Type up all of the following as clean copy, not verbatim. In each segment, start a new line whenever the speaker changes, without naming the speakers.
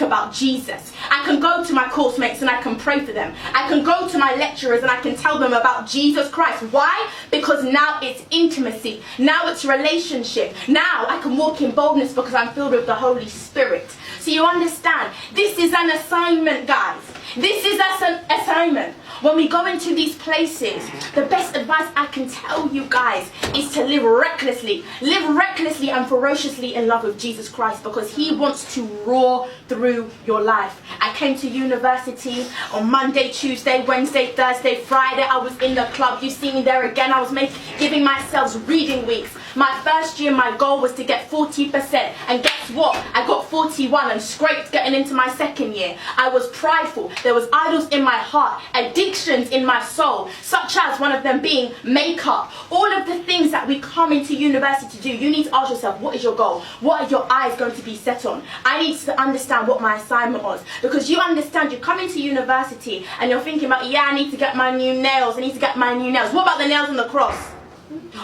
about Jesus. I can go to my course mates and I can pray for them. I can go to my lecturers and I can tell them about Jesus Christ. Why? Because now it's intimacy. Now it's relationship. Now I can walk in boldness because I'm filled with the Holy Spirit. So you understand, this is an assignment, guys. This is an assignment. When we go into these places, the best advice I can tell you guys is to live recklessly and ferociously in love with Jesus Christ, because he wants to roar through your life. I came to university on Monday, Tuesday, Wednesday, Thursday, Friday. I was in the club. You see me there again. I was giving myself reading weeks. My first year, my goal was to get 40%. And guess what? I got 41 and scraped getting into my second year. I was prideful. There was idols in my heart, addictions in my soul, such as one of them being makeup. All of the things that we come into university to do, you need to ask yourself, what is your goal? What are your eyes going to be set on? I need to understand what my assignment was. Because you understand, you come into university and you're thinking about, yeah, I need to get my new nails. I need to get my new nails. What about the nails on the cross?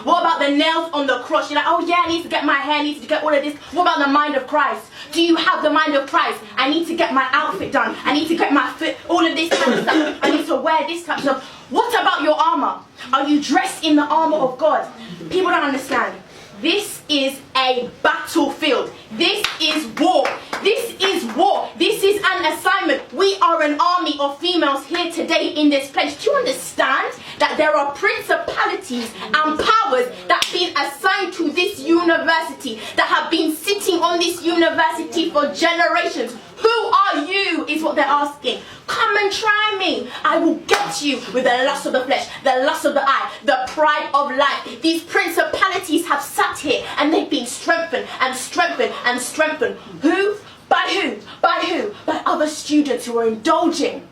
What about the nails on the cross? You're like, oh yeah, I need to get my hair, I need to get all of this. What about the mind of Christ? Do you have the mind of Christ? I need to get my outfit done. I need to get my fit, all of this kind of stuff. I need to wear this type of stuff. What about your armor? Are you dressed in the armor of God? People don't understand. This is a battlefield. This is war. This is war. This is an assignment. We are an army of females here today in this place. Do you understand that there are principalities and powers that have been assigned to this university, that have been sitting on this university for generations? Who are you is what they're asking. Come and try me. I will get you with the lust of the flesh, the lust of the eye, the pride of life. These principalities have sat here and they've been strengthened and strengthened and strengthened. Who? By who? By who? By other students who are indulging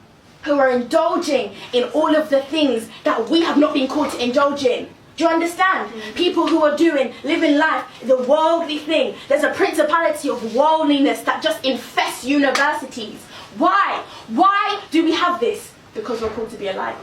in all of the things that we have not been called to indulge in. Do you understand? People who are living life, the worldly thing. There's a principality of worldliness that just infests universities. Why? Why do we have this? Because we're called to be alive.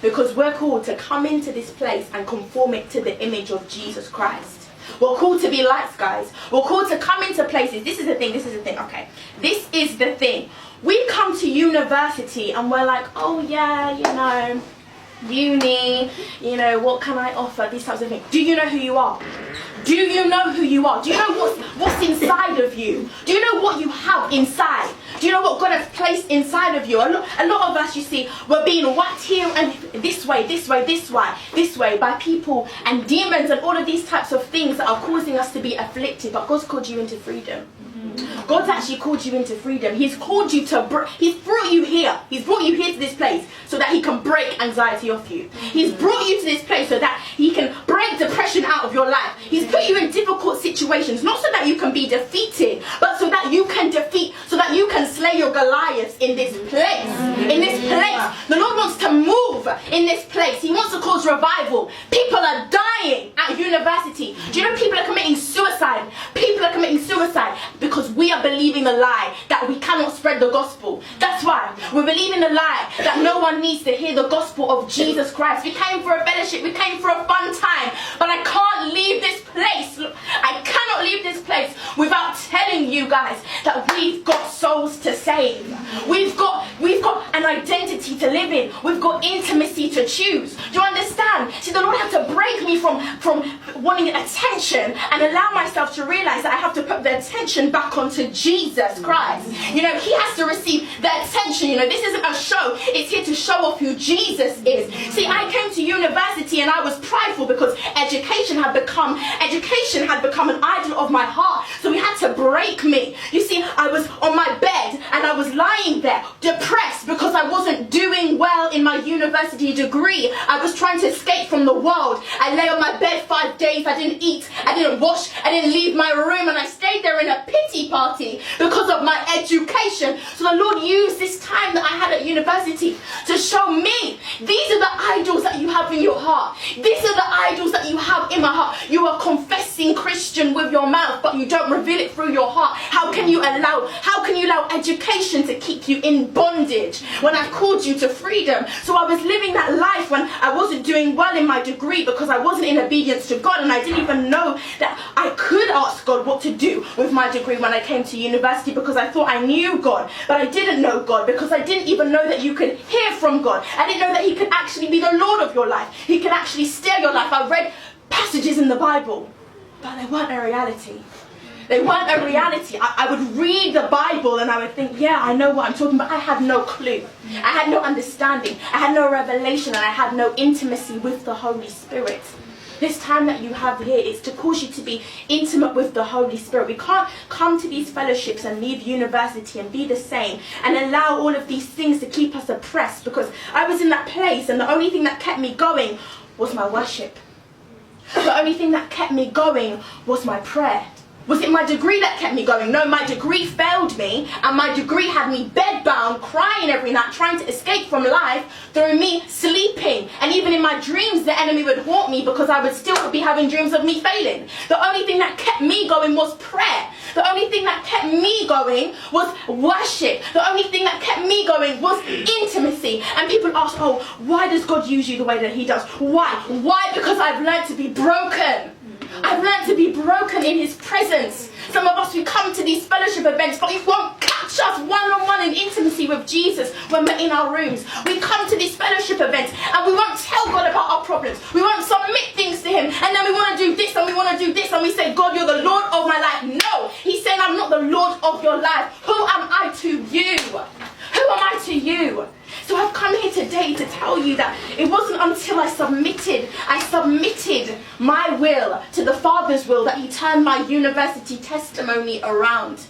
Because we're called to come into this place and conform it to the image of Jesus Christ. We're called to be lights, guys. We're called to come into places. This is the thing, okay. This is the thing. We come to university and we're like, oh yeah, uni, what can I offer? These types of things. Do you know who you are? Do you know who you are? Do you know what's inside of you? Do you know what you have inside? Do you know what God has placed inside of you? A lot of us, you see, we're being whacked here and this way by people and demons and all of these types of things that are causing us to be afflicted. But God's called you into freedom. God's actually called you into freedom. He's called you to, he's brought you here. He's brought you here to this place so that he can break anxiety off you. He's brought you to this place so that he can break depression out of your life. He's put you in difficult situations, not so that you can be defeated, but so that you can slay your Goliaths in this place. In this place. The Lord wants to move in this place. He wants to cause revival. People are dying at university. Do you know people are committing suicide? People are committing suicide because we are believing the lie that we cannot spread the gospel. That's why we're believing the lie that no one needs to hear the gospel of Jesus Christ. We came for a fellowship, we came for a fun time, but I can't leave this place. I cannot leave this place without telling you guys that we've got souls to save. We've got an identity to live in. We've got intimacy to choose. Do you understand? See, the Lord had to break me from wanting attention and allow myself to realize that I have to put the attention back onto Jesus Christ. He has to receive the attention. This isn't a show. It's here to show off who Jesus is. See, I came to university and I was prideful because education had become an idol of my heart. So he had to break me. You see, I was on my bed and I was lying there depressed because I wasn't doing well in my university degree. I was trying to escape from the world. I lay on my bed 5 days. I didn't eat. I didn't wash. I didn't leave my room, and I stayed there in a pity party because of my education. So the Lord used this time that I had at university to show me, these are the idols that you have in your heart. These are the idols that you have in my heart. You are confessing Christian with your mouth, but you don't reveal it through your heart. How can you can you allow education to keep you in bondage when I called you to freedom? So I was living that life when I wasn't doing well in my degree because I wasn't in obedience to God, and I didn't even know that I could ask God what to do with my degree when I came to university, because I thought I knew God, but I didn't know God, because I didn't even know that you could hear from God. I didn't know that he could actually be the Lord of your life. He could actually steer your life. I read passages in the Bible, but they weren't a reality. They weren't a reality. I would read the Bible and I would think, yeah, I know what I'm talking about. I had no clue. I had no understanding. I had no revelation, and I had no intimacy with the Holy Spirit. This time that you have here is to cause you to be intimate with the Holy Spirit. We can't come to these fellowships and leave university and be the same and allow all of these things to keep us oppressed, because I was in that place and the only thing that kept me going was my worship. The only thing that kept me going was my prayer. Was it my degree that kept me going? No, my degree failed me, and my degree had me bedbound, crying every night, trying to escape from life through me sleeping. And even in my dreams, the enemy would haunt me because I would still be having dreams of me failing. The only thing that kept me going was prayer. The only thing that kept me going was worship. The only thing that kept me going was intimacy. And people ask, oh, why does God use you the way that he does? Why? Why? Because I've learned to be broken. I've learned to be broken in his presence. Some of us, we come to these fellowship events, but you won't catch us one-on-one in intimacy with Jesus when we're in our rooms. We come to these fellowship events and we won't tell God about our problems. We won't submit things to him, and then we want to do this and we want to do this, and we say, God, you're the Lord of my life. No, he's saying, I'm not the Lord of your life. Who am I to you? Who am I to you? So I've come here today to tell you that it wasn't until I submitted my will to the Father's will that he turned my university testimony around.